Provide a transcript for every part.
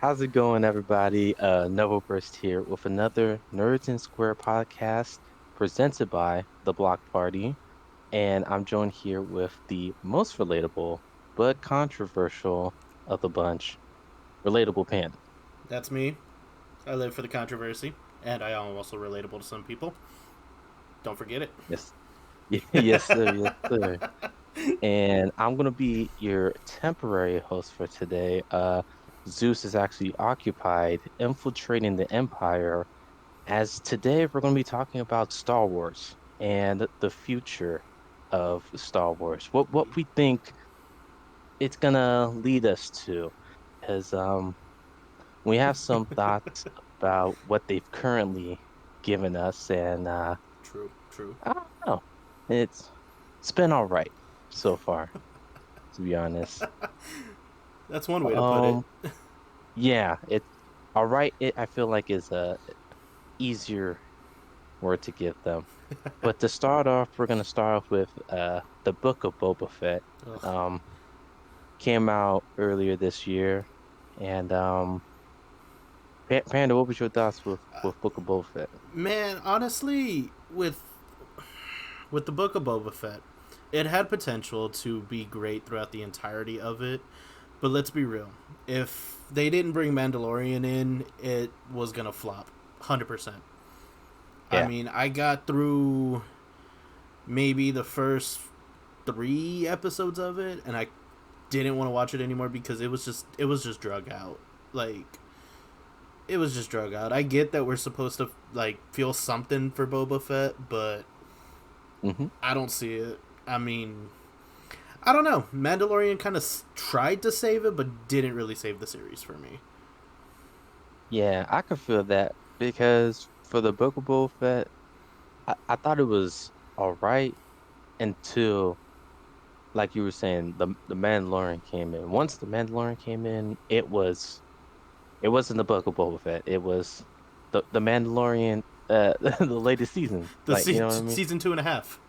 How's it going, everybody? Novoburst here with another Nerds and Square podcast presented by The Block Party. And I'm joined here with the most relatable but controversial of the bunch, Relatable Panda. That's me. I live for the controversy, and I am also relatable to some people. Don't forget it. Yes. Yes, sir. Yes, sir. And I'm going to be your temporary host for today. Zeus is actually occupied infiltrating the Empire. As today, we're going to be talking about Star Wars and the future of Star Wars. What we think it's gonna lead us to, because we have some thoughts about what they've currently given us, and True, true. I don't know, it's been all right so far, to be honest. That's one way to put it. Um, yeah, it's all right. I feel like is a easier word to give them. But to start off, we're gonna start off with the Book of Boba Fett. Ugh. Um, Came out earlier this year, and Panda, what was your thoughts with Book of Boba Fett? Man, honestly, with the Book of Boba Fett, it had potential to be great throughout the entirety of it. But let's be real. If they didn't bring Mandalorian in, it was gonna flop, 100%. I Yeah. mean, I got through maybe the first 3 episodes of it, and I didn't want to watch it anymore because it was just drug out. Like, it was just drug out. I get that we're supposed to like feel something for Boba Fett, but hmm I don't see it. I mean, I don't know. Mandalorian kind of tried to save it, but didn't really save the series for me. Yeah, I could feel that because for the Book of Boba Fett, I thought it was all right until, like you were saying, the Mandalorian came in. Once the Mandalorian came in, it wasn't the Book of Boba Fett. It was the Mandalorian, the latest season. The Like, you know what I mean? season 2.5.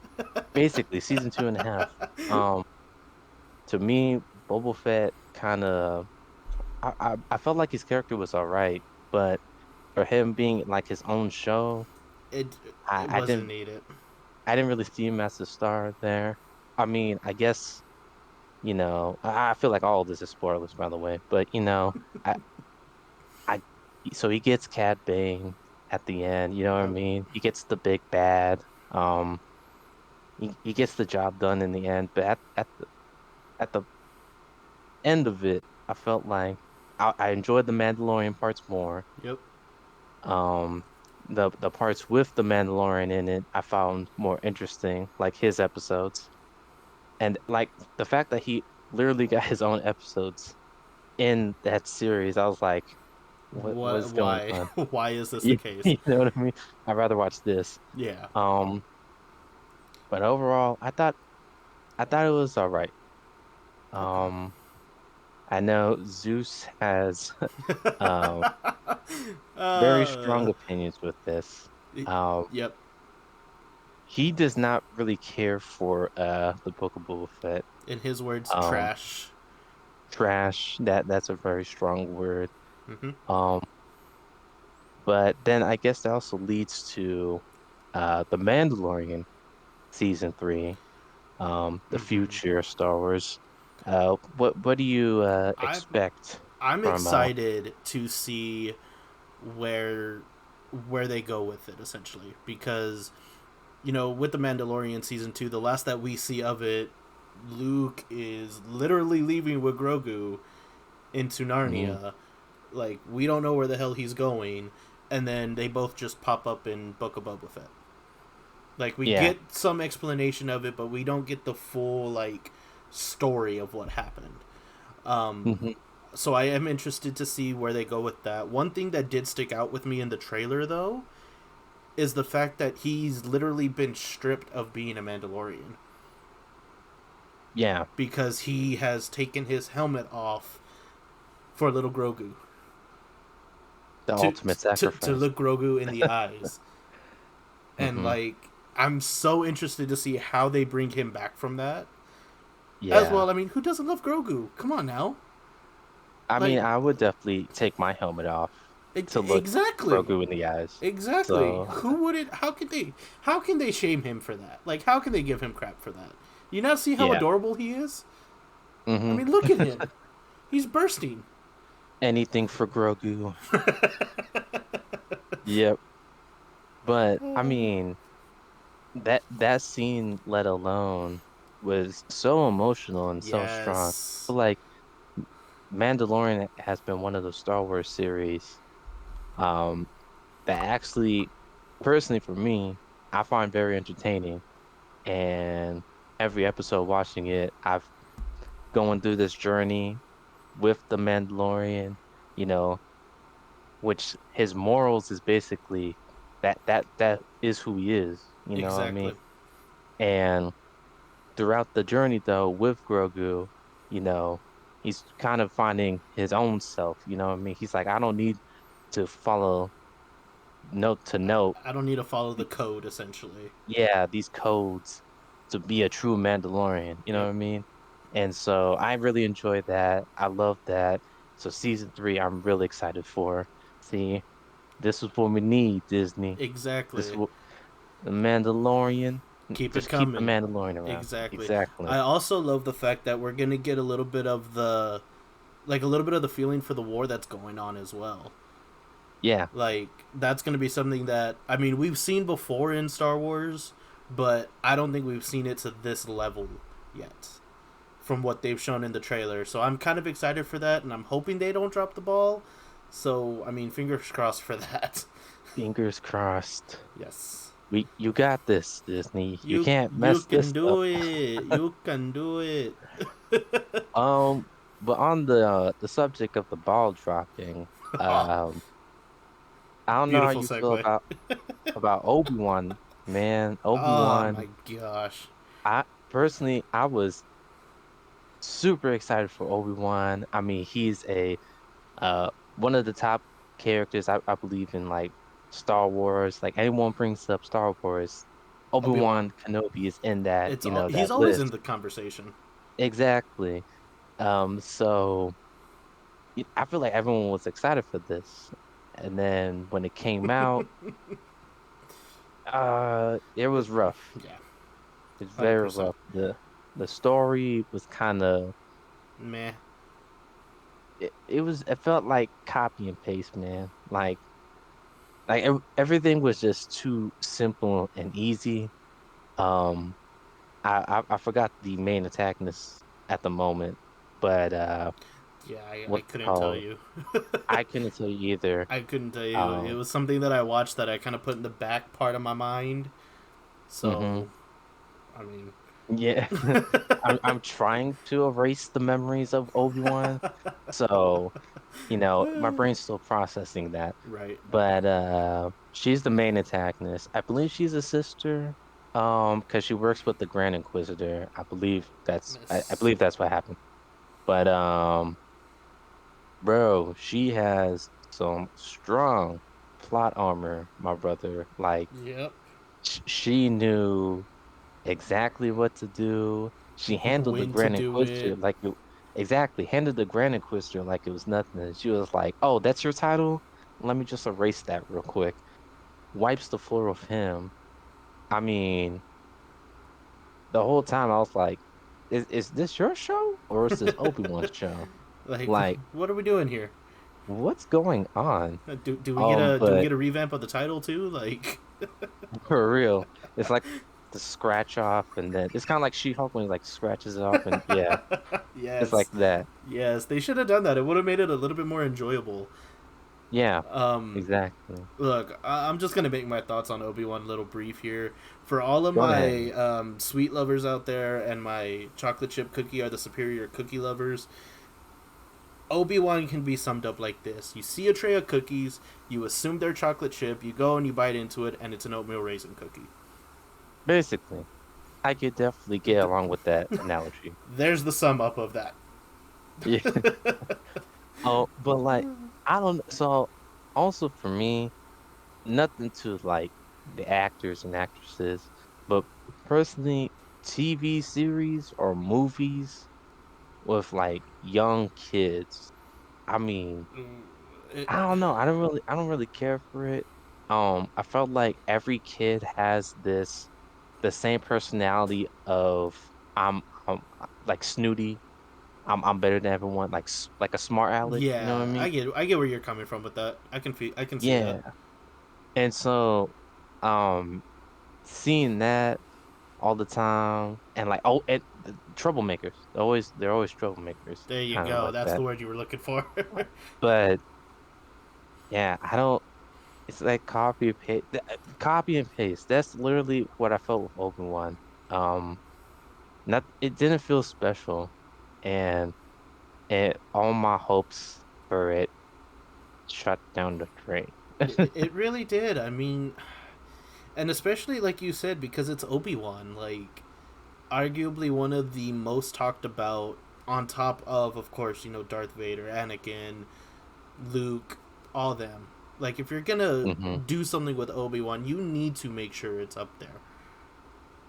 Basically, season two and a half. To me, Boba Fett kind of, I felt like his character was all right, but for him being like his own show, It I, it I wasn't didn't, needed. I didn't really see him as the star there. I mean, I guess, I feel like all this is spoilers, by the way, but I, I, so he gets Cad Bane at the end, you know what I Yep. mean? He gets the big bad. He gets the job done in the end, but at the end of it, I felt like I enjoyed the Mandalorian parts more. Yep. Um, the parts with the Mandalorian in it, I found more interesting, like his episodes, and like the fact that he literally got his own episodes in that series. I was like, What? what's going Why? on? Why is this the You case? know what I mean? I'd rather watch this. Yeah. Um, but overall, I thought it was all right. Okay. Um, I know Zeus has um very uh. strong opinions with this. Um, Yep. he does not really care for the Book of Boba Fett. In his words, Um, trash. Trash, that's a very strong word. Mm-hmm. Um, but then I guess that also leads to The Mandalorian season three, the Mm-hmm. future of Star Wars. What do you I expect I'm from excited to see where where they go with it essentially because with the Mandalorian season 2, the last that we see of it, Luke is literally leaving with Grogu into mm, Narnia. Like, we don't know where the hell he's going, and then they both just pop up in Book of Boba Fett. Like, we yeah. get some explanation of it, but we don't get the full like story of what happened. Um, hmm so I am interested to see where they go with that. One thing that did stick out with me in the trailer, though, is the fact that he's literally been stripped of being a Mandalorian Yeah, because he has taken his helmet off for little Grogu the to ultimate to sacrifice. look Grogu in the eyes, and hmm like I'm so interested to see how they bring him back from that. As Yeah. well, I mean, who doesn't love Grogu? Come on now. I mean, Like, I would definitely take my helmet off to look exactly. Grogu in the eyes. Exactly. So, Who would it? How could they? How can they shame him for that? Like, how can they give him crap for that? You not see how yeah. adorable he is? I Hmm. mean, look at him. He's bursting. Anything for Grogu. Yep. But I mean, that scene, let alone, was so emotional and so strong. Yes. But like, Mandalorian has been one of the Star Wars series, um, that actually, personally for me, I find very entertaining. And every episode watching it, I've going through this journey with the Mandalorian, you know, which his morals is basically that is who he is, you know what I mean? Exactly. And throughout the journey though with Grogu, you know, he's kind of finding his own self, you know what I mean? He's like, I don't need to follow note to note, I don't need to follow the code, essentially. yeah, these codes to be a true Mandalorian, you know Yep. what I mean? And so I really enjoyed that. I love that. So season three, I'm really excited for. See, this is what we need, Disney. This is Exactly. what the Mandalorian. Keep it Just keep the coming. Mandalorian around. Exactly. Exactly. I also love the fact that we're gonna get a little bit of the, like, a little bit of the feeling for the war that's going on as well. Yeah. Like, that's gonna be something that, I mean, we've seen before in Star Wars, but I don't think we've seen it to this level yet from what they've shown in the trailer. So I'm kind of excited for that, and I'm hoping they don't drop the ball. So I mean, fingers crossed for that. Fingers crossed. Yes. You got this, Disney. You can't You mess can this do up. it. You can do it. Um, but on the subject of the ball dropping, Oh, um, I don't know how beautiful you feel segue. about Obi-Wan, man. Oh Obi-Wan, my gosh. I personally I was super excited for Obi-Wan. I mean, he's a one of the top characters I believe in like Star Wars. Like anyone brings up Star Wars, Obi Wan. Obi-Wan Kenobi is in that, It's you know, he's that always in list. the conversation. Exactly. So I feel like everyone was excited for this. And then when it came out, it was rough. Yeah, It's very 100%. rough. The story was kind of Meh. it felt like copy and paste, man. Everything was just too simple and easy. Um, I forgot the main antagonist at the moment, but Yeah, I what's it couldn't tell called? you. I couldn't tell you either. I couldn't tell you. It Um, was something that I watched that I kind of put in the back part of my mind. hmm So, I mean, Yeah, I'm trying to erase the memories of Obi-Wan, so you know my brain's still processing that. right. But she's the main antagonist. I believe she's a sister, because she works with the Grand Inquisitor. I Miss. believe that's what happened. But bro, she has some strong plot armor, my brother. Like Yep. she knew exactly what to do. She handled the When to Grand do it. Inquisitor exactly, handled the Grand Inquisitor like it was nothing. And she was like, "Oh, that's your title? Let me just erase that real quick." Wipes the floor with him. I mean, the whole time I was like, is this your show or is this Obi-Wan's show? Like, Like, what are we doing here? what's going on? Do we get a But revamp of the title too? Like, for real, it's like the scratch off, and then it's kind of like She-Hulk when he like scratches it off, and yeah, it's like yes, that. yes, they should have done that. It would have made it a little bit more enjoyable. Yeah, Um, exactly. Look, I'm just gonna make my thoughts on Obi Wan a little brief here. For all of Go my ahead. sweet lovers out there, and my chocolate chip cookie are the superior cookie lovers, Obi Wan can be summed up like this: you see a tray of cookies, you assume they're chocolate chip, you go and you bite into it, and it's an oatmeal raisin cookie. Basically, I could definitely get along with that analogy. There's the sum up of that. Yeah. Oh, but like I don't. So also for me, nothing to like the actors and actresses, but personally, TV series or movies with like young kids. I mean, Mm, It, I don't know. I don't really care for it. I felt like every kid has the same personality of I'm like snooty. I'm better than everyone, like a smart aleck. You know what I yeah, mean? I get where you're coming from with that. I can see that. Yeah. And so, um, seeing that all the time, and like, oh, and the troublemakers. They're always troublemakers, There you kind of go. like That's the that. word you were looking for. But yeah, I don't. It's like copy and paste. Copy and paste. That's literally what I felt with Obi-Wan. Um, not it didn't feel special, and all my hopes for it shut down the drain. It really did. I mean, and especially like you said, because it's Obi-Wan, like arguably one of the most talked about, on top of course, Darth Vader, Anakin, Luke, all them. Like if you're gonna Hmm. do something with Obi-Wan, you need to make sure it's up there.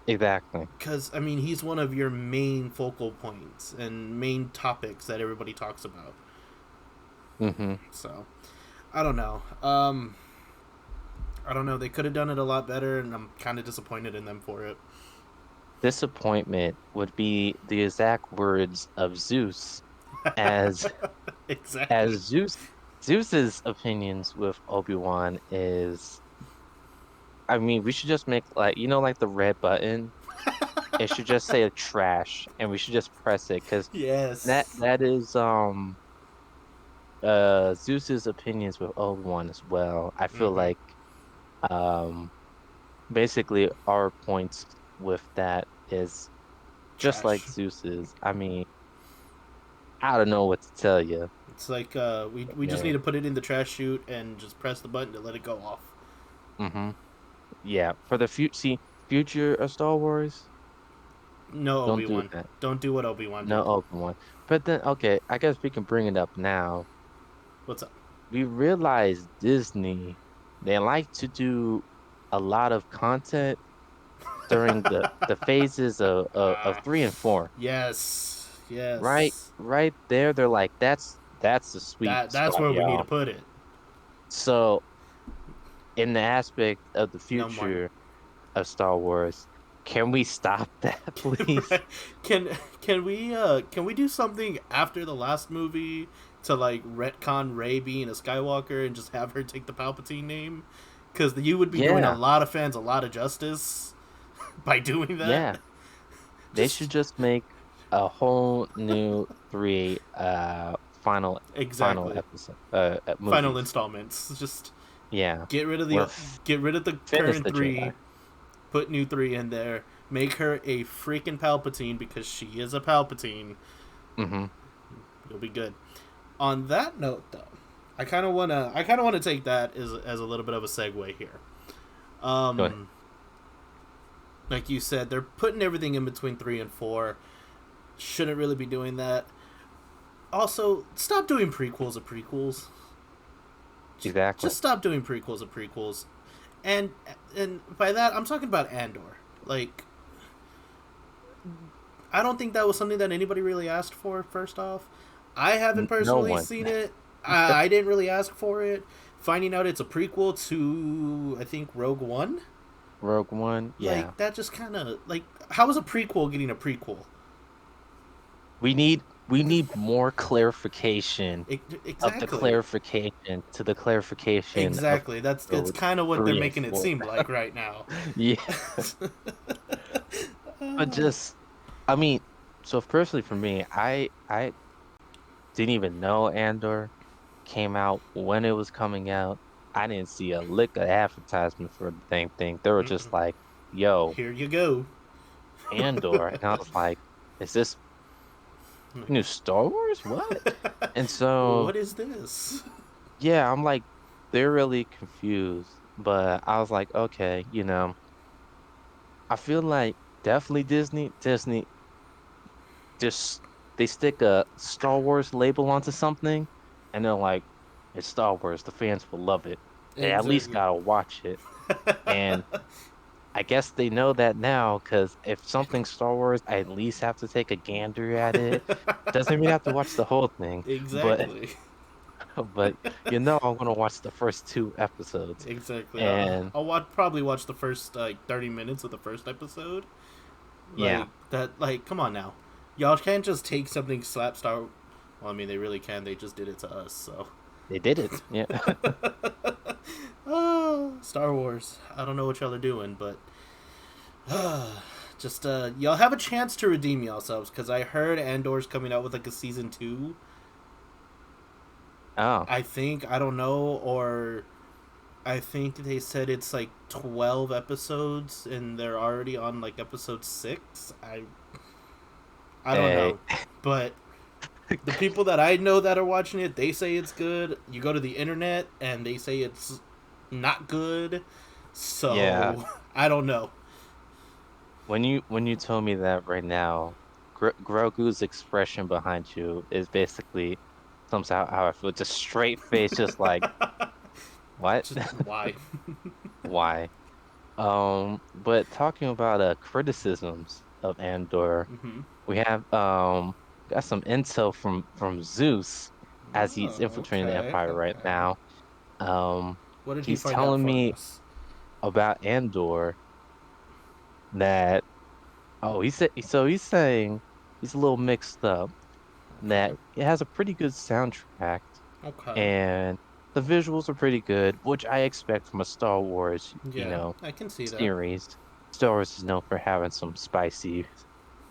Exactly. Because I mean, he's one of your main focal points and main topics that everybody talks about. Hmm. So I don't know. I don't know. They could have done it a lot better, and I'm kind of disappointed in them for it. Disappointment would be the exact words of Zeus, as Exactly. Zeus's opinions with Obi-Wan is, I mean, we should just make like, like the red button. It should just say trash, and we should just press it because Yes. that is Zeus's opinions with Obi-Wan as well. I feel Mm-hmm. like um basically our points with that is just like Trash. Zeus's. I mean, I don't know what to tell you. It's like we just need Yeah. to put it in the trash chute and just press the button to let it go off. Hmm. Yeah. For the future of Star Wars, No don't Obi do Wan. that. Don't do what Obi Wan No did. Obi-Wan. But then, okay, I guess we can bring it up now. What's up? We realize Disney, they like to do a lot of content during the phases of Ah, 3 and 4. yes, Right, yes. right there, they're like, that's the sweet That's spot, where we need to y'all. put it. So, in the aspect of the No more. future of Star Wars, can we stop that, please? can can we do something after the last movie to like retcon Rey being a Skywalker and just have her take the Palpatine name? Because you would be doing a Yeah, lot of fans a lot of justice by doing that. yeah. They Just should just make a whole new three final exactly episode final movies. installments. Just Yeah, get rid of where the get rid of the finish current the three, Jedi. put new three in there. Make her a freaking Palpatine because she is a Palpatine. Hmm. You'll be good. On that note, though, I kind of wanna take that as a little bit of a segue here. Go ahead. Um, like you said, they're putting everything in between 3 and 4. Shouldn't really be doing that. Also, stop doing prequels of prequels. Exactly. Just stop doing prequels of prequels. And and by that I'm talking about Andor. Like I don't think that was something that anybody really asked for. First off, I haven't No personally one. seen it. I didn't really ask for it. Finding out it's a prequel to I think Rogue One, Rogue One. Yeah. like that just kind of like how is a prequel getting a prequel? We need more clarification of the Exactly, clarification to the clarification of exactly. That's episode kind of what they're three and making it four. seem like right now. Yeah. But just, I mean, so personally for me, I didn't even know Andor came out when it was coming out. I didn't see a lick of advertisement for the dang thing. They were just like, "Yo, Here you go. Andor," and I was like, "Is this new Star Wars? What?" And so, What is this? yeah, I'm like, they're really confused. But I was like, okay, I feel like definitely Disney just they stick a Star Wars label onto something, and they're like, it's Star Wars. The fans will love it. They at least Exactly. gotta watch it. And I guess they know that now, because if something's Star Wars, I at least have to take a gander at it. Doesn't mean I have to watch the whole thing, but Exactly. But you know I'm gonna watch the first two episodes, Exactly. and Probably watch the first 30 minutes of the first episode. yeah, Like that. Like, come on now, y'all can't just take something slap star. Well, I mean, they really can. They just did it to us. So, they did it. Yeah, oh, Star Wars. I don't know what y'all are doing, but just y'all have a chance to redeem yourselves because I heard Andor's coming out with like a season two. oh, I think I don't know, or I think they said it's like 12 episodes and they're already on like episode 6. I don't hey, know. But the people that I know that are watching it, they say it's good. You go to the internet and they say it's not good. yeah. So, I don't know. When you told me that right now, Grogu's expression behind you is basically somehow how I feel. Just straight face, just like what? Just why? Why? But talking about criticisms of Andor, Mm-hmm. we have got some intel from Zeus as he's Oh, infiltrating the okay, Empire right okay. now. Um, What did he he's find out telling for me us? about Andor that he said so he's saying he's a little mixed up that Okay, it has a pretty good soundtrack okay. and the visuals are pretty good, which I expect from a Star Wars, Yeah, I can see that. series. Star Wars is known for having some spicy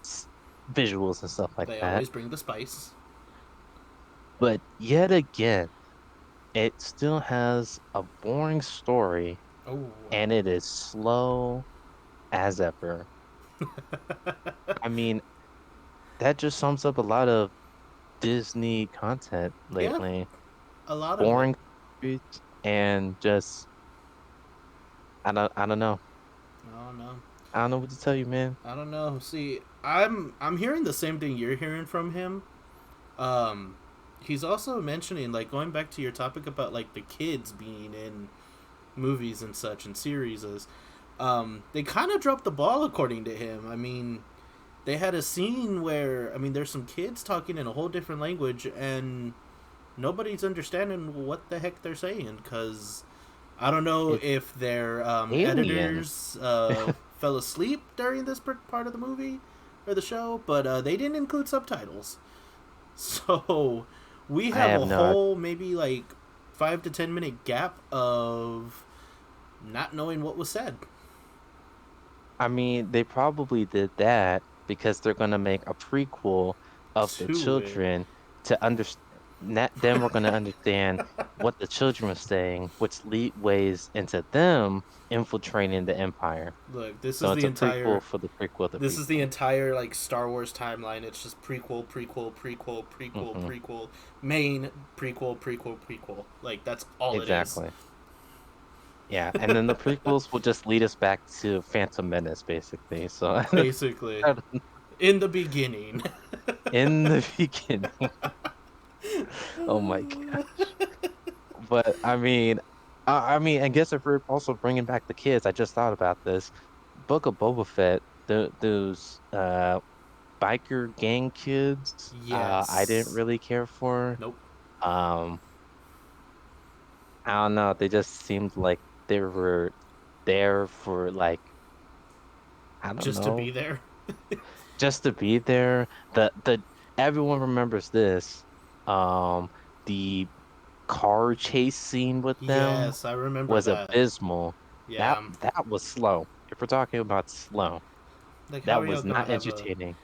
s- visuals and stuff like They that. always bring the spice. But yet again, it still has a boring story Oh, and it is slow as ever. I mean, that just sums up a lot of Disney content yeah, lately. a lot of it. Boring stories and just I don't know. Oh no, I don't know what to tell you, man. I don't know. See, I'm hearing the same thing you're hearing from him. Um, he's also mentioning like going back to your topic about like the kids being in movies and such and series is, they kind of dropped the ball according to him. I mean, they had a scene where I mean, there's some kids talking in a whole different language and nobody's understanding what the heck they're saying because I don't know It's if their alien. editors fell asleep during this part of the movie or the show, but they didn't include subtitles. So we I have have a no whole maybe like 5 to 10 minute gap of not knowing what was said I mean, they probably did that because they're gonna make a prequel of the to it. children to understand. Then we're gonna understand what the children were saying, which leadways into them infiltrating the Empire. Look, So it's a prequel for the prequel of the this is the prequel. entire like Star Wars timeline. It's just prequel, prequel, prequel, prequel, Hmm. prequel, main prequel, prequel, prequel. Like that's all it is. Exactly. Yeah, and then the prequels will just lead us back to Phantom Menace, basically. So Basically, in the beginning. in the beginning, oh my gosh. But I mean, I guess if we're also bringing back the kids, I just thought about this. Book of Boba Fett, those biker gang kids, I didn't Yes. really care for. Nope. Um, I don't know, they just seemed like they were there for like, I don't Just to be know, there. just to be there. The everyone remembers this. Um, the car chase scene with them Yes, I remember was that. abysmal. That Yeah. that was slow. If we're talking about slow, Like, how that are y'all was gonna not have a entertaining.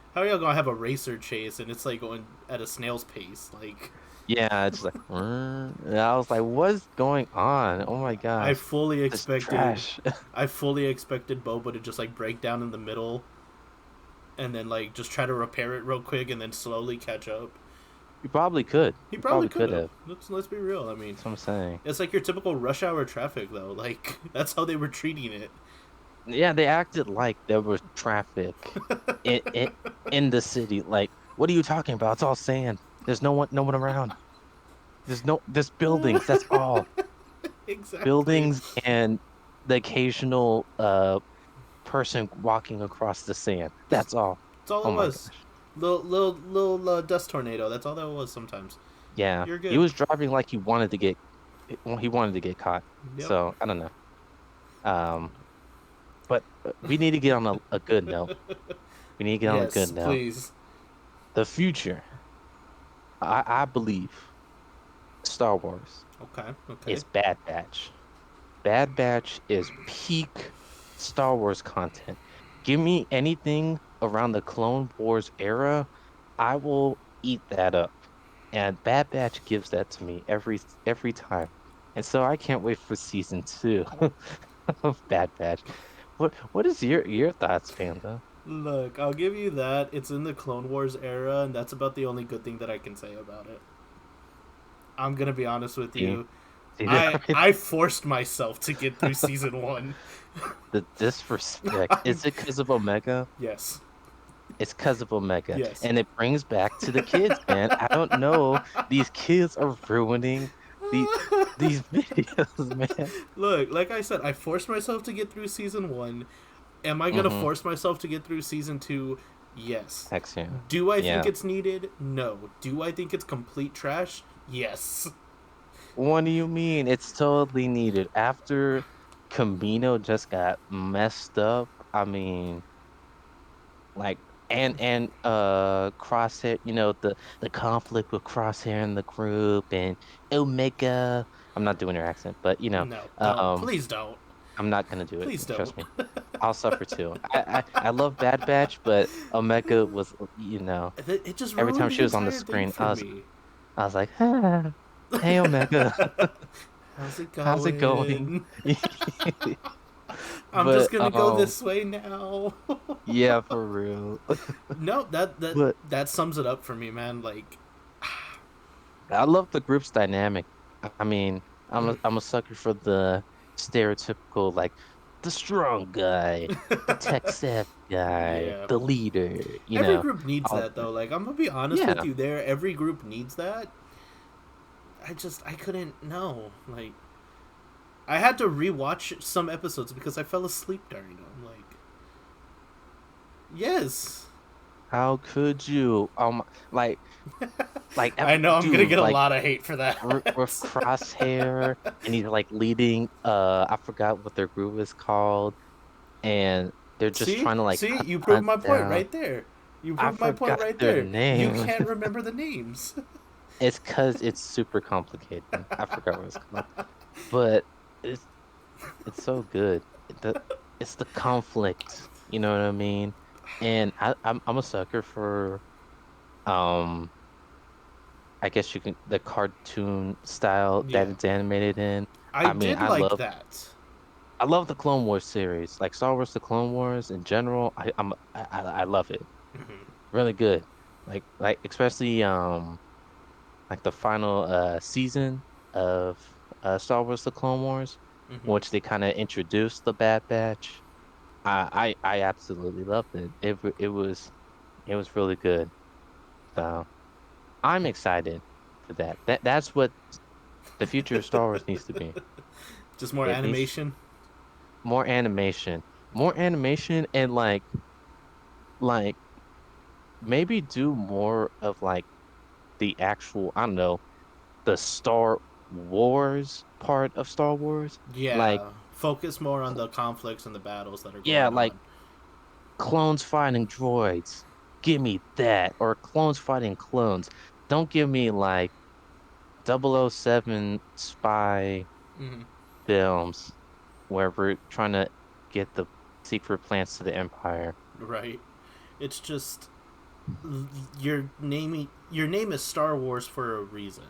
racer chase and it's like going at a snail's pace? Like, Yeah, it's like, and I was like, what's going on? Oh my I gosh, fully this expected, trash. I fully expected Boba to just like break down in the middle and then like just try to repair it real quick and then slowly catch up. You probably could. He You probably probably could could have. have. Let's be real. I mean, That's what I'm saying. it's like your typical rush hour traffic though. Like that's how they were treating it. Yeah, they acted like there was traffic in in the city. Like, what are you talking about? It's all sand. There's no one around. There's buildings. That's all. Exactly. Buildings and the occasional person walking across the sand. That's all. That's all Oh it my was. gosh. Little dust tornado. That's all that was sometimes. Yeah, You're he good. was driving like he wanted to get caught. Yep. So I don't know. Um, but we need to get on a good note. We need to get on a good Yes, note. please. The future, I believe, Star Wars Okay. Okay. is Bad Batch. Bad Batch is peak Star Wars content. Give me anything around the Clone Wars era, I will eat that up. And Bad Batch gives that to me every time. And so I can't wait for season two of Bad Batch. What is your thoughts, Panda? Look, I'll give you that. It's in the Clone Wars era, and that's about the only good thing that I can say about it. I'm gonna be honest with See, you. see that I right? I forced myself to get through season one. The disrespect. I'm, Is it because of Omega? yes, It's because of Omega. yes. And it brings back to the kids, man. I don't know. These kids are ruining the these videos, man. Look, like I said, I forced myself to get through season one. Am I gonna Mm-hmm. force myself to get through season two? Yes. Hex yeah. Do I think Yeah. it's needed? No. Do I think it's complete trash? Yes. What do you mean? It's totally needed. After Camino just got messed up, I mean, like Crosshair, the conflict with Crosshair in the group and Omega. I'm not doing her accent, but No, don't. um Please don't. I'm not gonna do it. Please don't. Trust me. I'll suffer too. I love Bad Batch, but Omega was, It just every time ruined the she was on the entire thing screen, for me. I was like, ah, hey Omega, How's it how's it going? going? I'm just But gonna go this way now. yeah, for real. No, But that sums it up for me, man. Like, I love the group's dynamic. I mean, mhm. I'm a sucker for the stereotypical like the strong guy, the tech savvy guy, Yeah. the leader, Every group needs all that though. Like, I'm gonna be honest with yeah. you. There, every group needs that. I couldn't know. Like, I had to rewatch some episodes because I fell asleep during them. Like, yes, How could you? Like I know I'm gonna dude, get a like lot of hate for with that. Crosshair, and he's like leading. I forgot what their group is called, and they're just See, trying to like see, you proved hunt my point down. right there. You I proved my point forgot right their there. You name. can't remember the names. It's because it's super complicated. I forgot what it's called, but it's it's so good. It's the conflict. You know what I mean? And I'm a sucker for um. I guess you can the cartoon style that Yeah, it's animated in. I I mean, did like that. I love the Clone Wars series, like Star Wars, the Clone Wars in general. I love it. Hmm. Really good. Like especially like the final season of Star Wars, the Clone Wars, Hmm. which they kind of introduced the Bad Batch. I absolutely loved it. It was really good. So I'm excited for that. That's what the future of Star Wars needs to be. Just more It needs animation. more animation, and like maybe do more of like the actual, I don't know, the Star Wars part of Star Wars. Like, Yeah, focus more on the conflicts and the battles that are yeah, going like on. clones fighting droids. Give me that. Or clones fighting clones. Don't give me like 007 spy Hmm. films where we're trying to get the secret plans to the Empire. Right. It's just your name is Star Wars for a reason.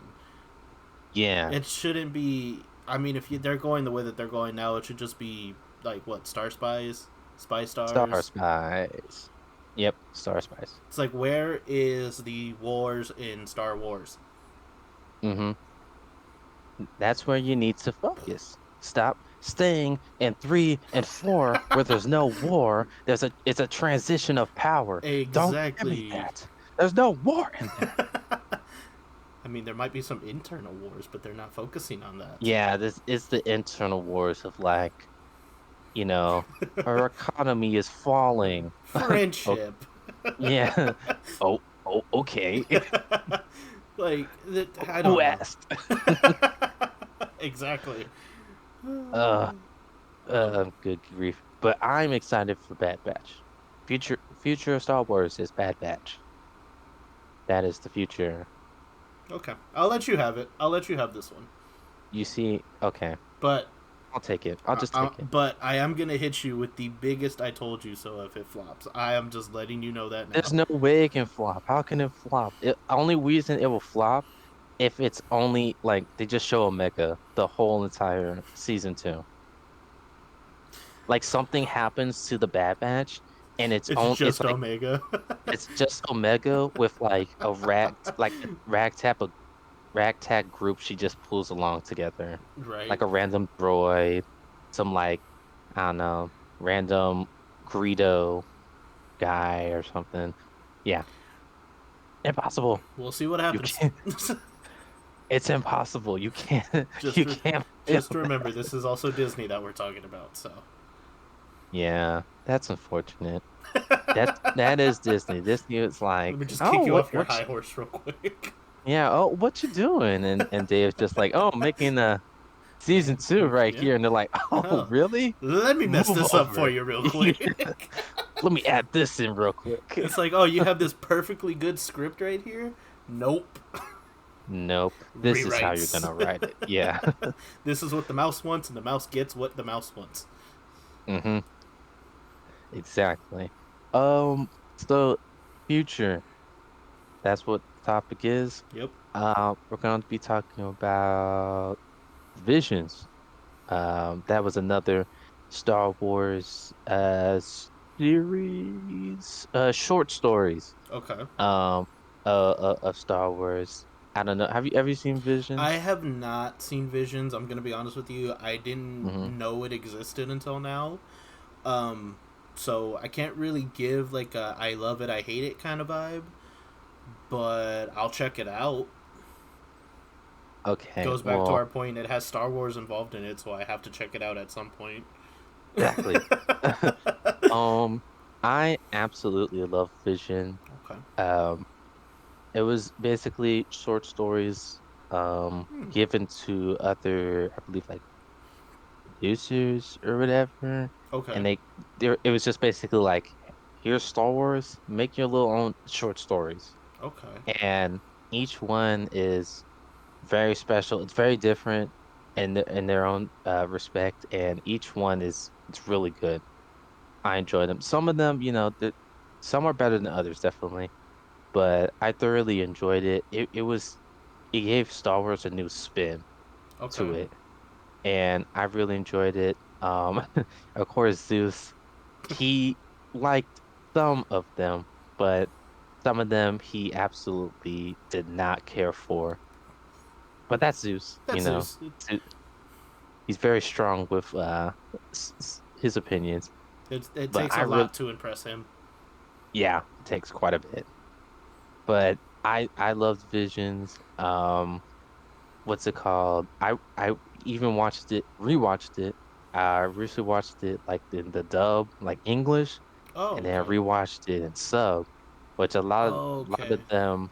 Yeah, It shouldn't be. I mean, if they're going the way that they're going now, it should just be like what Star Spies, Spy Star Stars. Spies. Yep, Star Spies. It's like where is the wars in Star Wars? Mm-hmm. That's where you need to focus. Stop staying in 3 and 4 where there's no war. It's a transition of power. Don't give me Exactly. that. There's no war in there. I mean, there might be some internal wars, but they're not focusing on that. Yeah, this is the internal wars of like, our economy is falling. Oh, Friendship. yeah. Oh, okay. I Who don't know. asked? Exactly. Uh, Oh, good grief. But I'm excited for Bad Batch. Future of Star Wars is Bad Batch. That is the future. okay. I'll let you have it. I'll let you have this one. You see, okay, But I'll take it. I'll just take it. but I am gonna hit you with the biggest "I told you so" if it flops. I am just letting you know that There's now. no way it can flop. How can it flop? Only reason it will flop if it's only like they just show Omega the whole entire season two. Like something happens to the Bad Batch and It's it's just like Omega, it's just Omega with like a ragtag group she just pulls along together. right? Like a random droid, some like I don't know, random Greedo guy or something. Yeah, impossible. We'll see what You happens. can't. It's impossible. You can't. You just re- can't fail just remember, that. this is also Disney that we're talking about. So Yeah, that's unfortunate. That is Disney. Disney is let like, me just kick oh, you off your what high horse real quick. yeah, oh, what you doing? And Dave's just like, oh, I'm making a season two right Yeah. here, and they're like, oh, Oh, really? let me mess Move this up for over. you real quick. Let me add this in real quick. It's like, oh, you have this perfectly good script right here. Nope. Nope. This is how you're Rewrites. gonna write it. Yeah. This is what the mouse wants, and the mouse gets what the mouse wants. hmm Exactly. So future, that's what the topic is. Yep. We're going to be talking about Visions. That was another Star Wars series, short stories. Okay. Um, of Star Wars. I don't know. Have you ever seen I Visions? have not seen Visions. I'm gonna be honest with you. I didn't hmm know it existed until now. Um, so I can't really give like a I love it, I hate it kind of vibe. But I'll check it out. Okay. Goes back to Well, our point. It has Star Wars involved in it, so I have to check it out at some point. exactly. Um, I absolutely love Vision. Okay. Um, it was basically short stories Hmm. given to other, I believe like producers or whatever. Okay. And it was just basically like, here's Star Wars, make your little own short stories. Okay. And each one is very special. It's very different in their own respect, and each one is it's really good. I enjoy them. Some of them, some are better than others, definitely. But I thoroughly enjoyed it. It gave Star Wars a new spin to Okay. it, and I really enjoyed it. Of course, Zeus, he liked some of them, but some of them he absolutely did not care for. But that's Zeus, That's Zeus. He's very strong with his opinions. It But takes I a really, lot to impress him. yeah, it takes quite a bit. But I loved Visions. What's it called? I even watched it, rewatched it. I recently watched it like in the dub, like English, Oh, and then I okay. rewatched it in sub, which a lot Okay. of them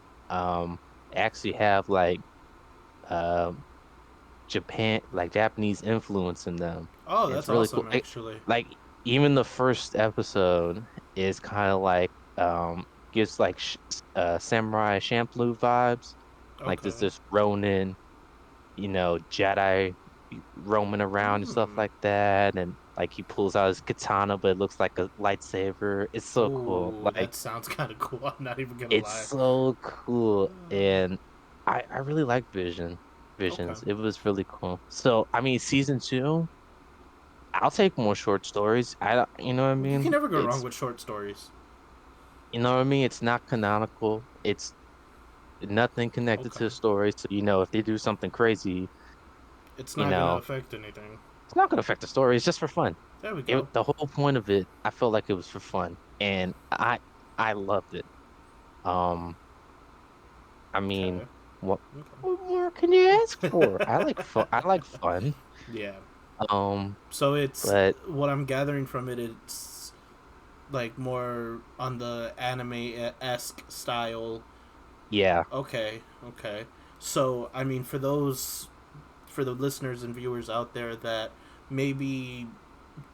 actually have like um Japanese influence in them. Oh, And it's that's really cool. awesome, actually. Like even the first episode is kind of like gives like sh Samurai Champloo vibes. Like there's Okay. this Ronin, Jedi roaming around and stuff Hmm. like that, and like he pulls out his katana, but it looks like a lightsaber. It's so cool. Oh, Like that sounds kind of cool. I'm not even gonna it's lie. so cool, and I really like Okay. Visions. It was really cool. So I mean, season two, I'll take more short stories. You know what I You can mean? never go wrong It's with short stories. You know what I mean? It's not canonical. It's nothing connected Okay. to the story. So, if they do something crazy, It's you not gonna know, affect anything. it's not going to affect the story. It's just for fun. There we go. The whole point of it, I felt like it was for fun, and I loved it. Um, I mean, Okay. what Okay. what more can you ask for? I like fun. I like fun. Yeah. Um, So it's but what I'm gathering from it. It's like more on the anime esque style, Yeah. Okay, okay. So, I mean, for the listeners and viewers out there that maybe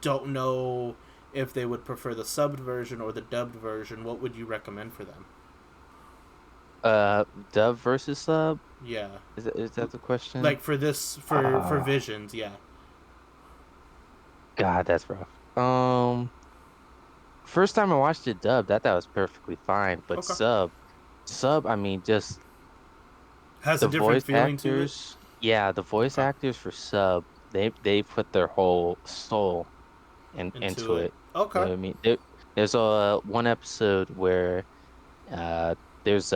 don't know if they would prefer the subbed version or the dubbed version, what would you recommend for them? Uh, dub versus sub? Yeah. Is that the question? Like for this for Ah, Visions, yeah. God, that's rough. First time I watched it dubbed, I thought it was perfectly fine, but Okay. sub, I mean, just Has a the different voice feeling to it. actors. Yeah, the voice Okay. actors for sub, they put their whole soul Into into it. it. You Okay. know what I mean? There's a one episode where uh there's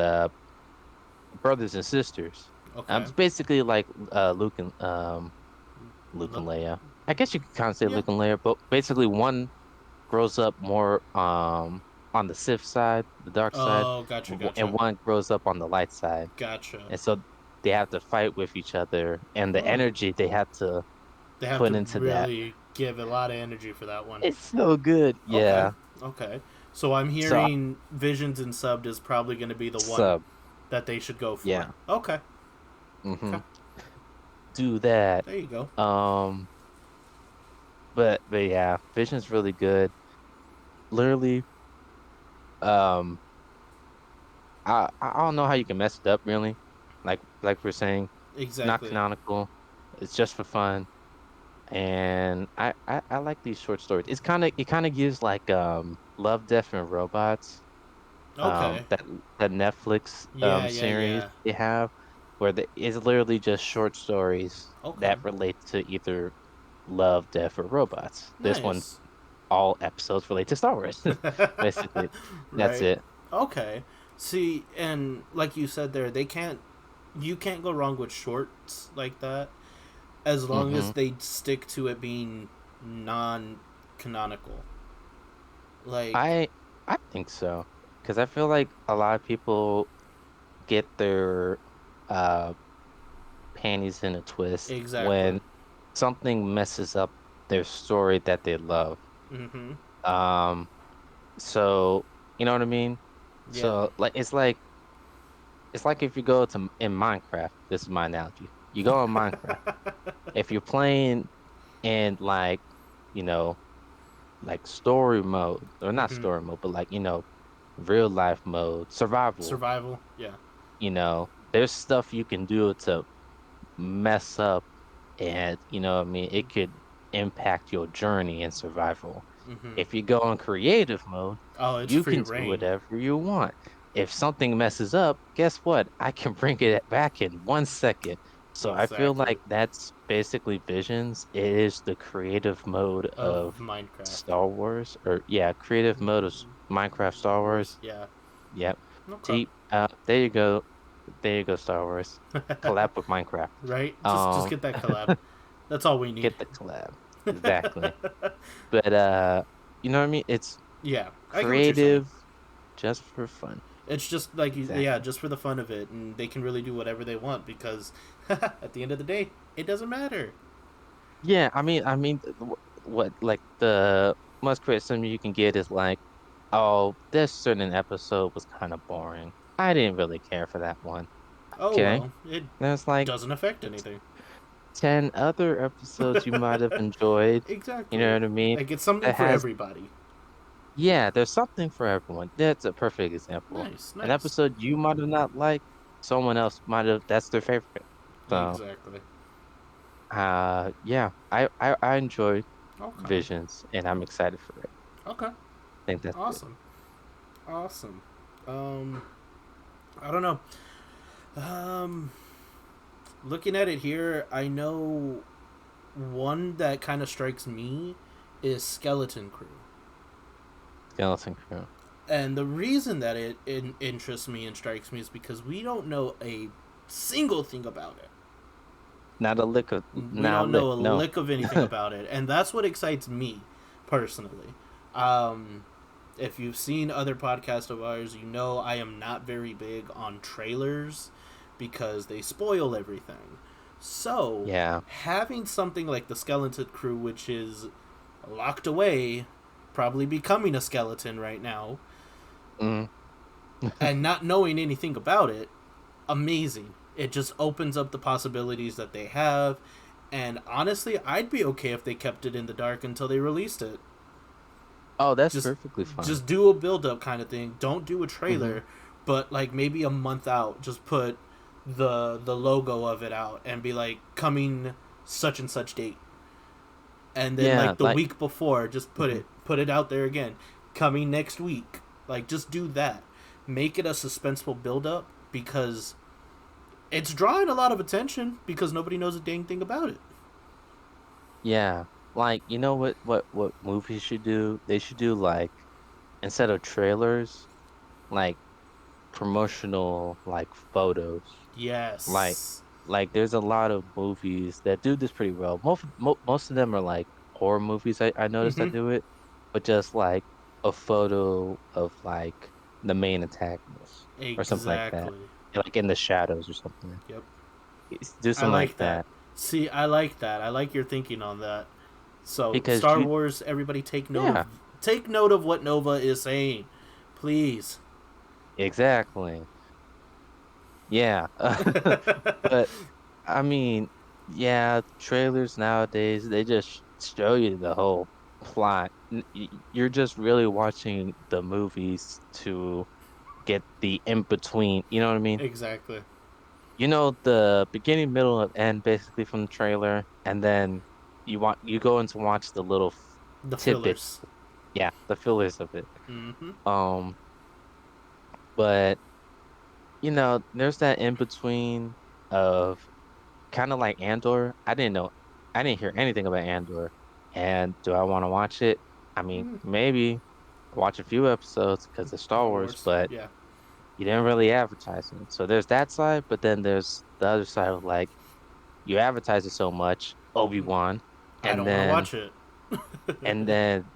brothers and sisters. Okay. It's basically like Luke Look. and Leia. I guess you could kind of say Yeah. Luke and Leia, but basically one grows up more on the Sith side, the dark side, Oh, gotcha, and gotcha. one grows up on the light side. Gotcha. And so they have to fight with each other, and the Oh. energy they have to They have put to into that. really give a lot of energy for that one. It's so good. Okay. Yeah. Okay. So I'm So hearing Visions and Subbed is probably going to be the one sub, that they should go for. yeah. Okay. Hmm. Okay. Do that. There you go. Um, but yeah, Vision's really good. Literally, um, I don't know how you can mess it up really. Like we're saying, not Exactly. canonical. It's just for fun. And I like these short stories. It kind of gives like Love, Death and Robots, Okay. that Netflix Yeah, yeah, series yeah. they have, where it's literally just short stories Okay. that relate to either love, death, or robots. This one, Nice. all episodes relate to Star Wars. Basically, that's Right. it. Okay. See, and like you said there, you can't go wrong with shorts like that as long Hmm. as they stick to it being non-canonical. Like, I I think so, because I feel like a lot of people get their uh panties in a twist exactly. when something messes up their story that they love. Mm-hmm. Um, so you know what I mean? Yeah. So like it's like if you go to in Minecraft, this is my analogy. You go in Minecraft. If you're playing in you know, like story mode, or not Mm-hmm. story mode, but real life mode, survival, Survival. Yeah. there's stuff you can do to mess up, and what I mean, it could impact your journey in survival. Mm-hmm. If you go in creative mode, Oh, it's you free can do reign. whatever you want. If something messes up, guess what? I can bring it back in 1 second. So I feel Exactly. like that's basically Visions. It is the creative mode Of of Minecraft. Star Wars, or yeah, creative mode of Minecraft Star Wars. Wars. Yeah. Yep. Okay. See, there you go. There you go, Star Wars. Collab with Minecraft. Right. Just Um, get that collab. That's all we need. get the collab. Exactly. But you know what I mean? It's Yeah, I get what you're saying. creative just for fun. It's just like yeah, Exactly. just for the fun of it, and they can really do whatever they want because at the end of the day, it doesn't matter. Yeah, I mean, what like the most criticism you can get is like, oh, this certain episode was kind of boring. I didn't really care for that one. Oh Okay. well, it There's like doesn't affect anything. 10 other episodes you might have enjoyed. You know Exactly. what I mean? Like it's something That for has, everybody. yeah, there's something for everyone. That's a perfect example. Nice, An nice. episode you might have not liked, someone else might have, that's their favorite. So, Exactly. yeah, I enjoy Okay. Visions, and I'm excited for it. Okay. I think that's good. Awesome. Awesome. Um, I don't know. Um, looking at it here, I know one that kind of strikes me is Skeleton Crew. Skeleton Crew. And the reason that it interests me and strikes me is because we don't know a single thing about it. Not a lick of, We not a don't know lick, a no. lick of anything about it. And that's what excites me, personally. Um, if you've seen other podcasts of ours, you know I am not very big on trailers because they spoil everything. So, Yeah. having something like the Skeleton Crew, which is locked away, probably becoming a skeleton right now, Mm, And not knowing anything about it, amazing. It just opens up the possibilities that they have. And honestly, I'd be okay if they kept it in the dark until they released it. Oh, that's Just perfectly fine. just do a build up kind of thing. Don't do a Hmm. trailer, but like maybe a month out, just put the logo of it out and be like coming such and such date. And then Yeah, like the like, week before, just mhm. put it out there again. Coming next week. Like just do that. Make it a suspenseful build up because it's drawing a lot of attention because nobody knows a dang thing about it. Yeah, like you know what movies should do? They should do like instead of trailers, like promotional like photos. Like Yes. like there's a lot of movies that do this pretty well. Most of them are like horror movies. I noticed that Mm-hmm. do it, but just like a photo of like the main antagonist or something like that, Exactly. like in the shadows or something. Yep. Do I something like like that. that See, I like that. I like your thinking on that. So, because Star you, Wars, everybody yeah, take note of what Nova is saying. Please. exactly. Yeah. But I mean, yeah, trailers nowadays, they just show you the whole plot. You're just really watching the movies to get the in between, you know what I mean? Exactly. You know the beginning, middle, and end basically from the trailer, and then you go in to watch the little The tidbits, fillers. yeah, the fillers of it. Mm-hmm. Um, but there's that in between of kind of like Andor. I didn't hear anything about Andor. And do I want to watch it? I mean, maybe watch a few episodes because it's Star Star Wars, Wars. but Yeah. you didn't really advertise it. So there's that side, but then there's the other side of like you advertise it so much, Obi-Wan, I and don't want to then watch it. and then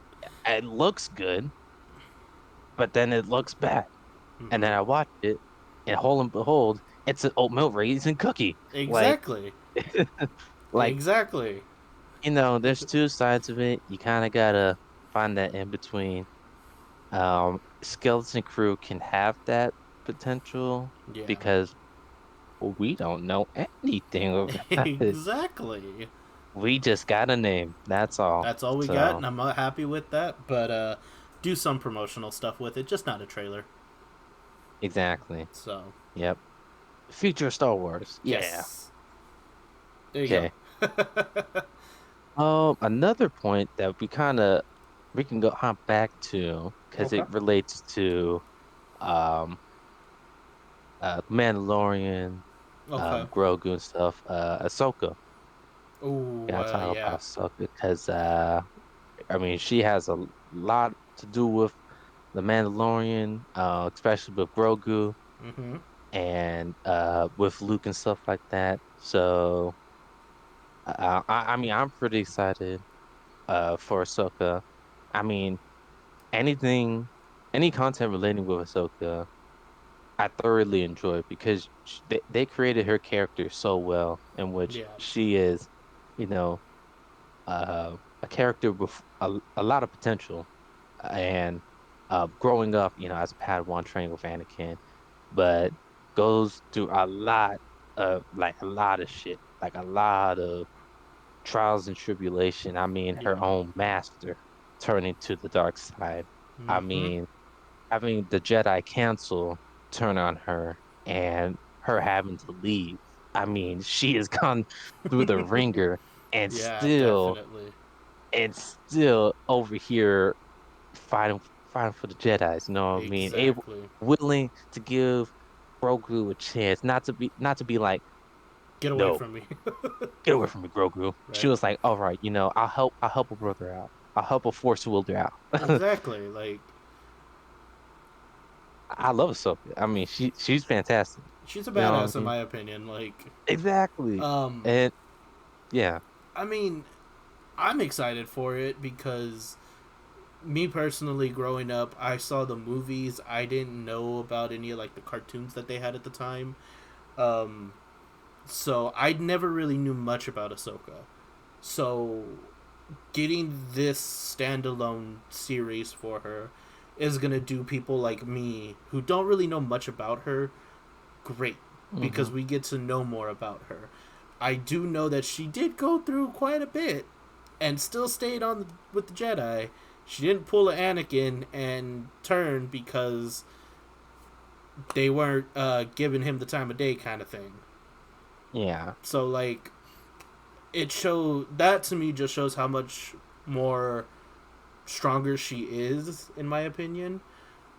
it looks good, but then it looks bad. And Mm-hmm. then I watch it, and hold and behold, it's an oatmeal raisin cookie. Like, Exactly. like Exactly. there's two sides of it. You kind of gotta find that in between. Skeleton Crew can have that potential Yeah. because we don't know anything about it. Exactly. We just got a name. That's all. That's all we got, So, and I'm not happy with that. But do some promotional stuff with it, just not a trailer. exactly. So, Yep. Future Star Wars. Yeah. yes. There you go. Okay. Another point that we can go hop back to because Okay. it relates to um Mandalorian, Okay. Grogu and stuff. Ahsoka. Oh, Gotta talk yeah. about Ahsoka because I mean she has a lot to do with the Mandalorian, especially with Grogu Mm-hmm. and with Luke and stuff like that. So I mean I'm pretty excited for Ahsoka. I mean anything, any content relating with Ahsoka. I thoroughly enjoy because they created her character so well, in which Yeah. she is, you know, a character with a lot of potential. And growing up, as a Padawan training with Anakin, but goes through a lot of like a lot of shit, like a lot of trials and tribulation. I mean, her Yeah. own master turning to the dark side. I Mm-hmm. mean having the Jedi Council turn on her and her having to leave. I mean, she has gone through the ringer and Yeah, still definitely. over here fighting fighting for the Jedis, you know what I mean? Able Exactly. willing to give Grogu a chance, not to be like, Get away no, from me. get away from me, Grogu. She Right. was like, all right, I'll help a brother out. I'll help a force wielder out. Exactly. Like, I love Ahsoka. I mean, she's fantastic. she's a You know what badass I in mean? my opinion. Like, Exactly. um, And yeah. I mean, I'm excited for it because me personally, growing up, I saw the movies. I didn't know about any of like the cartoons that they had at the time. Um, so I never really knew much about Ahsoka. So getting this standalone series for her is gonna do people like me who don't really know much about her great, because Mm-hmm. we get to know more about her. I do know that she did go through quite a bit and still stayed on with the Jedi. She didn't pull an Anakin and turn because they weren't giving him the time of day, kind of thing. Yeah. So like, it showed that to me just shows how much more stronger she is, in my opinion.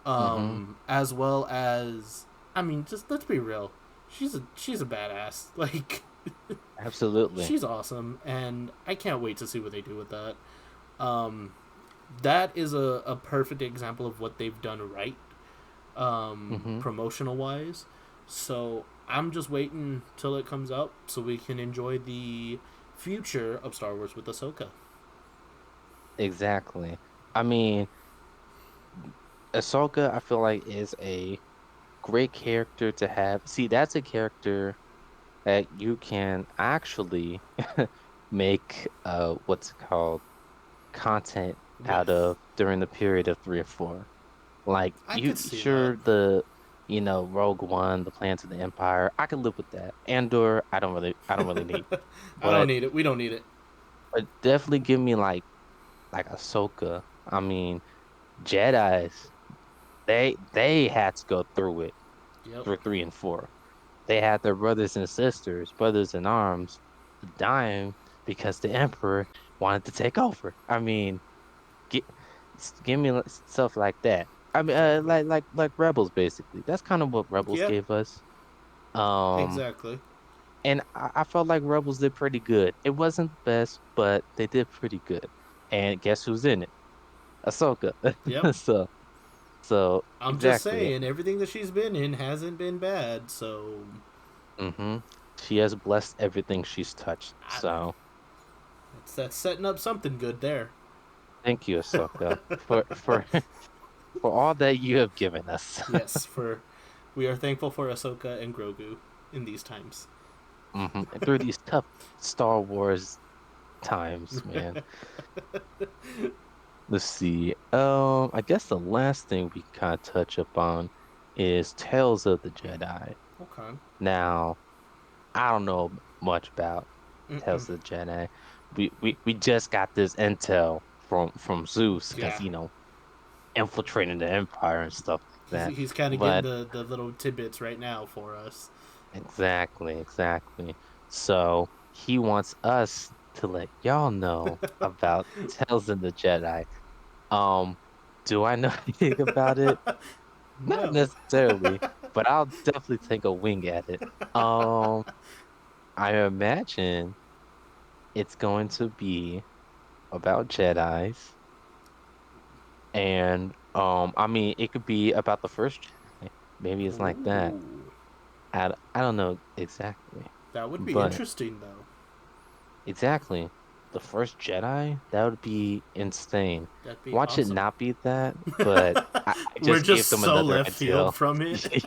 Mm-hmm. As well as, I mean, just let's be real, she's a badass. Like, Absolutely. she's awesome, and I can't wait to see what they do with that. Um, that is a perfect example of what they've done right, Mm-hmm. promotional wise. So I'm just waiting till it comes out so we can enjoy the future of Star Wars with Ahsoka. Exactly. I mean, Ahsoka, I feel like is a great character to have. See, that's a character that you can actually make what's it called content out With, of during the period of 3 or 4. Like I you could see that. sure Rogue One, the Plans of the Empire, I can live with that. Andor, I don't really need. I don't But need it. We don't need it. definitely give me like Ahsoka. I mean, Jedi's they had to go through it Yep. for 3 and 4. They had their brothers and sisters, brothers in arms, dying because the Emperor wanted to take over. I mean, Gi- give me stuff like that. I mean, Exactly. like Rebels basically. That's kind of what Rebels Yeah. gave us. Um, Exactly. and I felt like Rebels did pretty good. It wasn't the best, but they did pretty good. And guess who's in it? Ahsoka. Yep. So I'm just exactly. saying, everything that she's been in hasn't been bad. So, Mm-hmm. She has blessed everything she's touched. I, So that's setting up something good there. thank you, Ahsoka, for for all that you have given us. Yes, for we are thankful for Ahsoka and Grogu in these times. And through these tough Star Wars times, man. Let's see. I guess the last thing we kind of touch upon is Tales of the Jedi. Okay. Now, I don't know much about Mm-mm. Tales of the Jedi. We just got this intel from Zeus because Yeah. infiltrating the Empire and stuff like that. He's kind of getting But the little tidbits right now for us. exactly, exactly. So he wants us to let y'all know about Tales of the Jedi. Um, do I know anything about it? Not No. necessarily, but I'll definitely take a wing at it. Um, I imagine it's going to be about Jedis, and I mean, it could be about the first Jedi. Maybe it's like that. Ooh. I don't know exactly, That would be but interesting, though. exactly the first Jedi, that would be insane. That'd be Watch it awesome. not be that, but I We're just just gave them so another left field intel. from it.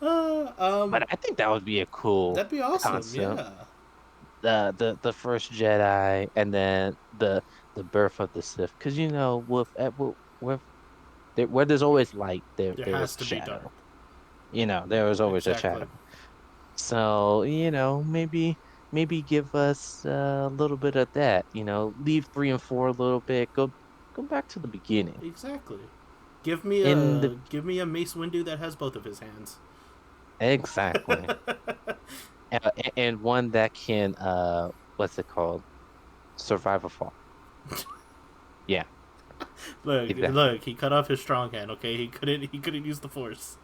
Uh, But um, I think that would be a cool that'd be awesome. concept. Yeah. The first Jedi and then the birth of the Sith. Because with where there's always light, There there has is to be dark. shadow. There is always a Exactly. shadow. So maybe give us a little bit of that. Leave 3 and 4 a little bit. Go back to the beginning. Exactly. In the Give me a Mace Windu that has both of his hands. exactly. And one that can what's it called? Survive a fall. Yeah, exactly. Look, he cut off his strong hand. Okay, he couldn't use the Force.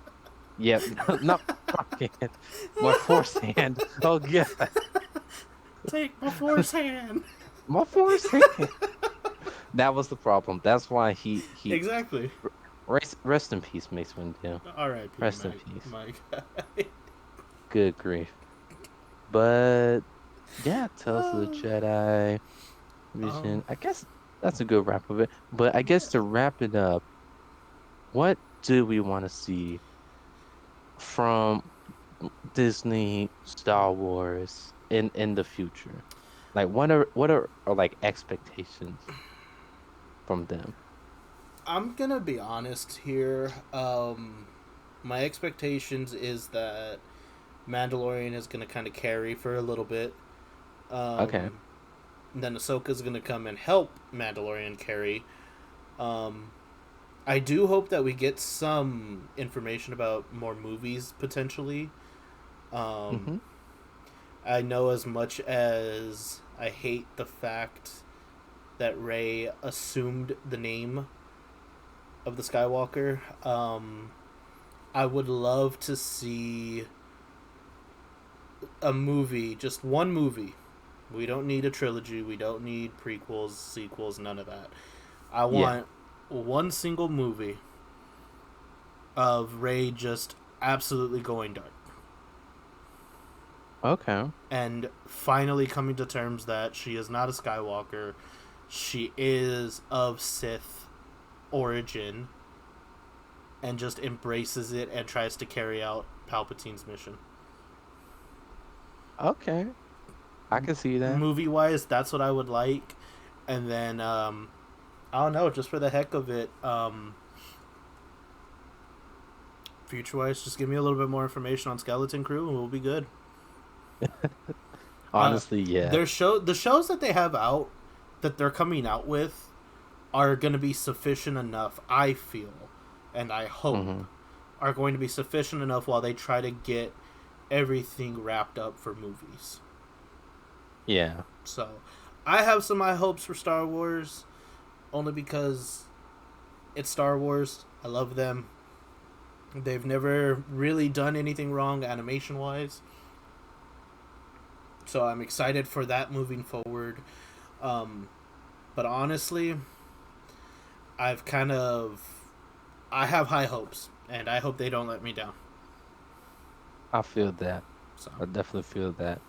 Yeah, not hand, my force hand. Oh yeah, Take my Force hand. my force hand. That was the problem. That's why he Exactly. rest in peace, Mace Windu. R.I.P. Rest in Mike. peace. Mike. Good grief. But yeah, Tales of the uh, Jedi um. Vision. I guess that's a good wrap of it. But I Yeah. guess to wrap it up, what do we want to see from Disney, Star Wars in the future? Like what are like expectations from them? I'm gonna be honest here. My expectations is that Mandalorian is gonna kind of carry for a little bit. Okay. Um, then Ahsoka's gonna come and help Mandalorian carry. Um, I do hope that we get some information about more movies potentially. Um, Mm-hmm. I know as much as I hate the fact that Rey assumed the name of the Skywalker. I would love to see a movie, just one movie. We don't need a trilogy. We don't need prequels, sequels, none of that. I Yeah. want one single movie of Rey just absolutely going dark Okay. and finally coming to terms that she is not a Skywalker. She is of Sith origin and just embraces it and tries to carry out Palpatine's mission. Okay. I can see that. Movie wise, that's what I would like. And then I don't know, just for the heck of it, future wise, just give me a little bit more information on Skeleton Crew and we'll be good. Uh, Honestly, yeah. the shows that they have out that they're coming out with are going to be sufficient enough, I feel, and I hope, Mm-hmm. are going to be sufficient enough while they try to get everything wrapped up for movies. Yeah. So, I have some high hopes for Star Wars, only because it's Star Wars. I love them. They've never really done anything wrong animation wise. So I'm excited for that moving forward. Um, but honestly, I've kind of I have high hopes, and I hope they don't let me down. I feel that. So I definitely feel that.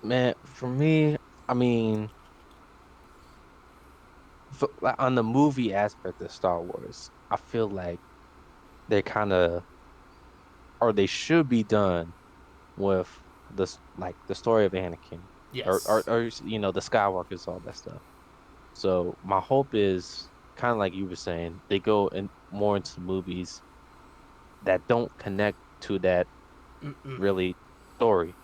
Man, for me, I mean, like, on the movie aspect of Star Wars, I feel like they kind of, or they should be done with this, like the story of Anakin, yes, or the Skywalkers, all that stuff. So my hope is kind of like you were saying, they go in more into the movies that don't connect to that mm-mm. really story.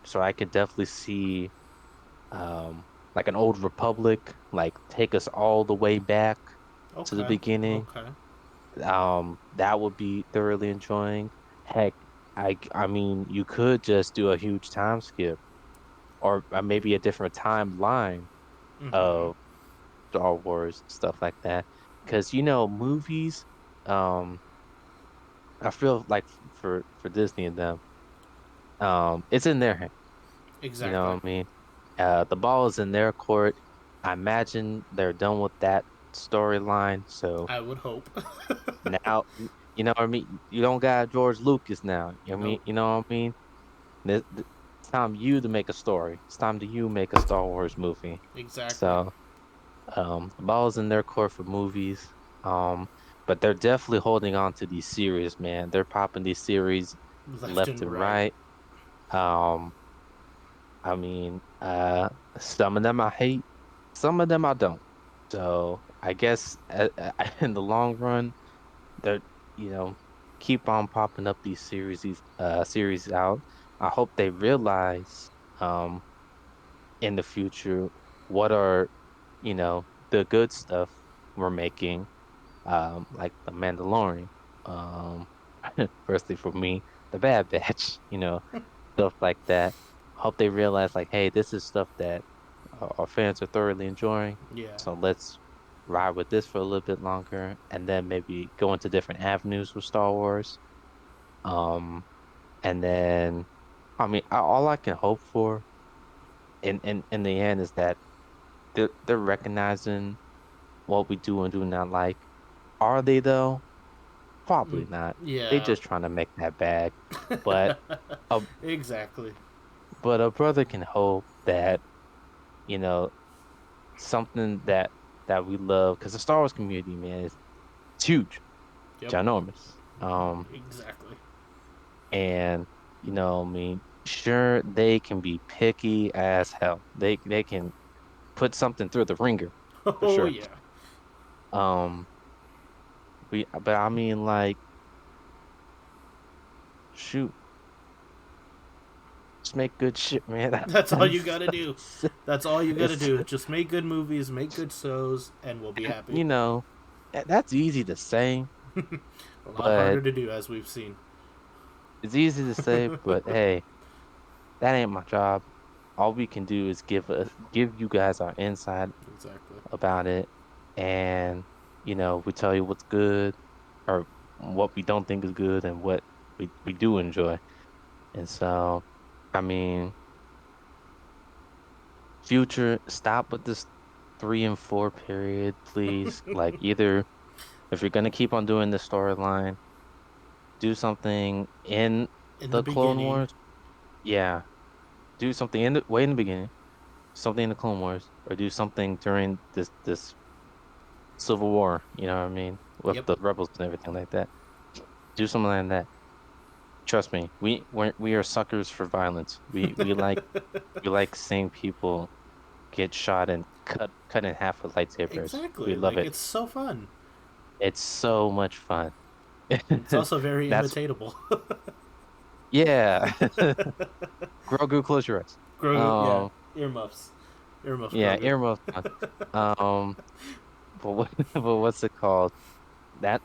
So I could definitely see like an old Republic, like take us all the way back to the Okay, beginning. okay, That would be thoroughly enjoying. Heck, I mean, you could just do a huge time skip or maybe a different timeline mm-hmm. of Star Wars, stuff like that. Because movies, um, I feel like for Disney and them, it's in their hands. You know Exactly. what I mean? The ball is in their court. I imagine they're done with that storyline. So I would hope. now, you know what I mean? You don't got George Lucas now. You know what I mean? Nope. You know what I mean? It's time you to make a story. It's time to you make a Star Wars movie. Exactly. So, the ball's in their court for movies. Um, but they're definitely holding on to these series, man. They're popping these series Left left and and right. right. Um, I mean, some of them I hate, some of them I don't. So I guess in the long run, they're you know keep on popping up these series out. I hope they realize in the future what are the good stuff we're making, like the Mandalorian. Um, firstly for me, the Bad Batch, stuff like that. Hope they realize like, hey, this is stuff that our fans are thoroughly enjoying. Yeah. So let's ride with this for a little bit longer, and then maybe go into different avenues with Star Wars. Um, and then, I mean, all I can hope for in the end is that they're recognizing what we do and do not like. Are they though? Mm, Probably not. They yeah. just trying to make that bag. But a Exactly. but a brother can hope that, you know, something that we love, because the Star Wars community, man, is it's huge, Yep. ginormous. Exactly. And I mean, sure they can be picky as hell. They can put something through the ringer for Oh sure. yeah. Um, but I mean, like, shoot, just make good shit, man. That's all you gotta do. That's That's all you gotta it's do. Just make good movies, make good shows, and we'll be and happy. that's easy to say, A lot but harder to do, as we've seen. it's easy to say, but hey, that ain't my job. All we can do is give you guys our insight Exactly. about it, and we tell you what's good or what we don't think is good and what we do enjoy. And so, I mean, future, stop with this 3 and 4 period, please. Like either if you're gonna keep on doing this storyline, do something in In the the Clone beginning, Wars. Yeah, do something in the way in the beginning, something in the Clone Wars, or do something during this Civil War. You know what I mean, with yep. the rebels and everything like that. Do something like that. Trust me, we are suckers for violence. We like seeing people get shot and cut in half with lightsabers. We Exactly. love Like, it. it's so fun. It's so much fun. It's also very That's imitatable. yeah. Grogu, close your eyes. Grogu, yeah. Um, Earmuffs. Earmuff yeah, Grogu. earmuffs fun. Um, but what, but what's it called? That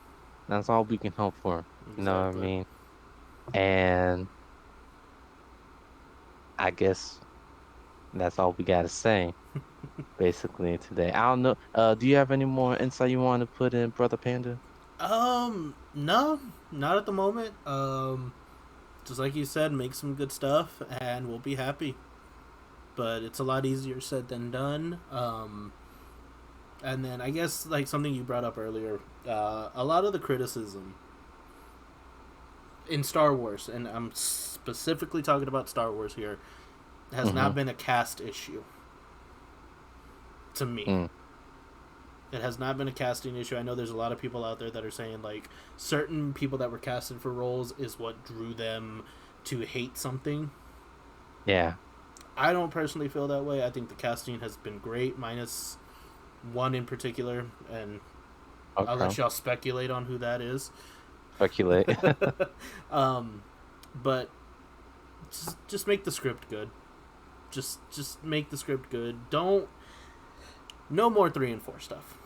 that's all we can hope for. You know what I Exactly. mean? And I guess that's all we gotta say, basically, today. I don't know. Do you have any more insight you want to put in, Brother Panda? No, not at the moment. Just like you said, make some good stuff, and we'll be happy. But it's a lot easier said than done. And then I guess like something you brought up earlier, a lot of the criticism in Star Wars, and I'm specifically talking about Star Wars here, has Mm-hmm. not been a cast issue to me. Mm. It has not been a casting issue. I know there's a lot of people out there that are saying like certain people that were casted for roles is what drew them to hate something. Yeah. I don't personally feel that way. I think the casting has been great, minus one in particular, and I'll Okay. let y'all speculate on who that is. Speculate. um, but just make the script good. Just make the script good. Don't no more 3 and 4 stuff.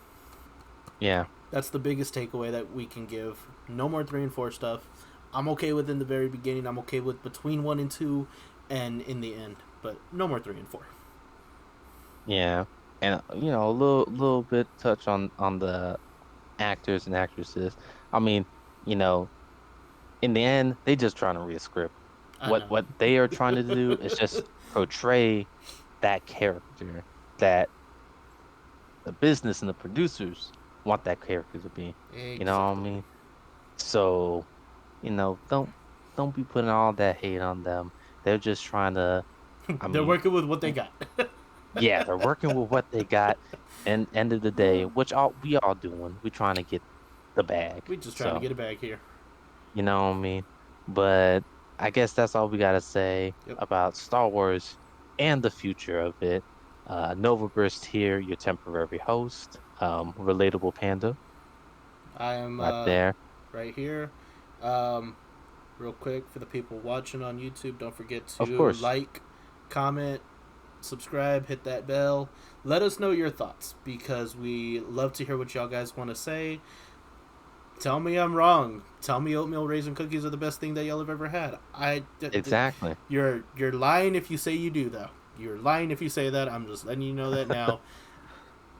Yeah. That's the biggest takeaway that we can give. No more 3 and 4 stuff. I'm okay with in the very beginning. I'm okay with between 1 and 2, and in the end. But no more 3 and 4. Yeah. And a little bit touch on the actors and actresses. I mean, you know, in the end, they just trying to read a script. I What know. what they are trying to do is just portray that character that the business and the producers want that character to be. You know what I Exactly. mean? So, don't be putting all that hate on them. They're just trying to, I They're mean, working with what they w- got. yeah, they're working with what they got. And end of the day, which we all doing, we trying to get the bag. We just trying to So, get it back here. you know what I mean? But I guess that's all we gotta say Yep. about Star Wars and the future of it. Nova Burst here, your temporary host, Relatable Panda, I am right there. right here. Um, Real quick for the people watching on YouTube, don't forget Of to course. like, comment, subscribe, hit that bell. Let us know your thoughts because we love to hear what y'all guys want to say. Tell me I'm wrong. Tell me oatmeal raisin cookies are the best thing that y'all have ever had. Exactly. You're lying if you say you do though. You're lying if you say that. I'm just letting you know that now.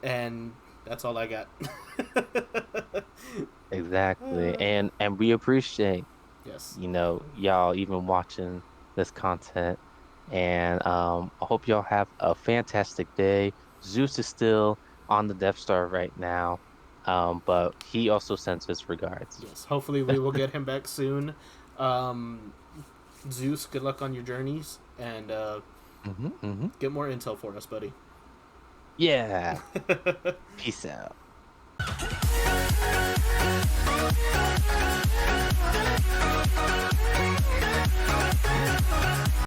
And that's all I got. Exactly. And we appreciate, Yes. y'all even watching this content. And I hope y'all have a fantastic day. Zeus is still on the Death Star right now. But he also sends his regards. Yes. Hopefully we will get him back soon. Um, Zeus, good luck on your journeys and Hmm. get more intel for us, buddy. Yeah. Peace out.